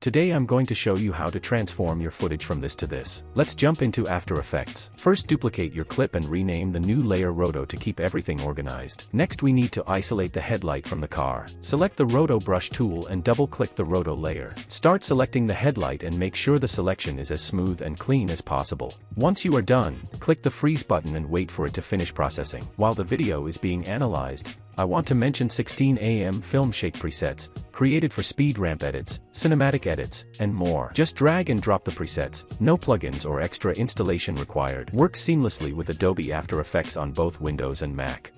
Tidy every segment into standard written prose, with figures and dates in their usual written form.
Today I'm going to show you how to transform your footage from this to this. Let's jump into After Effects. First, duplicate your clip and rename the new layer Roto to keep everything organized. Next, we need to isolate the headlight from the car. Select the Roto brush tool and double-click the Roto layer. Start selecting the headlight and make sure the selection is as smooth and clean as possible. Once you are done, click the freeze button and wait for it to finish processing. While the video is being analyzed, I want to mention 16:am film shake presets, created for speed ramp edits, cinematic edits, and more. Just drag and drop the presets, no plugins or extra installation required. Works seamlessly with Adobe After Effects on both Windows and Mac.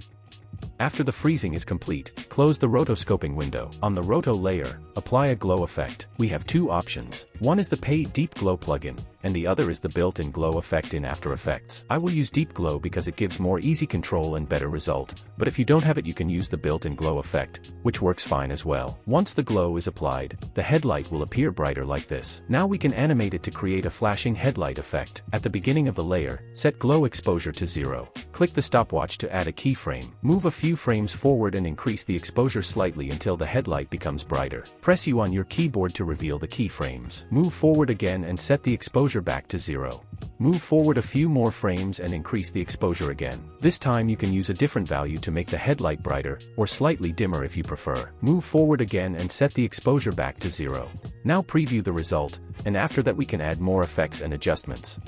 After the freezing is complete, close the rotoscoping window. On the Roto layer, apply a glow effect. We have two options. One is the paid Deep Glow plugin, and the other is the built-in glow effect in After Effects. I will use Deep Glow because it gives more easy control and better result, but if you don't have it, you can use the built-in glow effect, which works fine as well. Once the glow is applied, the headlight will appear brighter like this. Now we can animate it to create a flashing headlight effect. At the beginning of the layer, set glow exposure to 0. Click the stopwatch to add a keyframe. Move a few frames forward and increase the exposure slightly until the headlight becomes brighter. Press U on your keyboard to reveal the keyframes. Move forward again and set the exposure back to 0. Move forward a few more frames and increase the exposure again. This time you can use a different value to make the headlight brighter, or slightly dimmer if you prefer. Move forward again and set the exposure back to 0. Now preview the result, and after that we can add more effects and adjustments.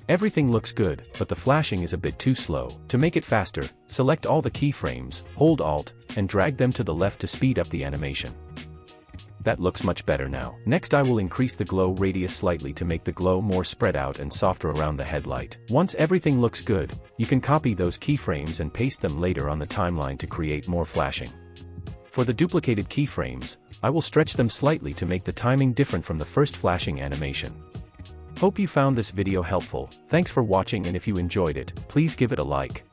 Everything looks good, but the flashing is a bit too slow. To make it faster, select all the keyframes, hold Alt, and drag them to the left to speed up the animation. That looks much better now. Next, I will increase the glow radius slightly to make the glow more spread out and softer around the headlight. Once everything looks good, you can copy those keyframes and paste them later on the timeline to create more flashing. For the duplicated keyframes, I will stretch them slightly to make the timing different from the first flashing animation. Hope you found this video helpful. Thanks for watching, and if you enjoyed it, please give it a like.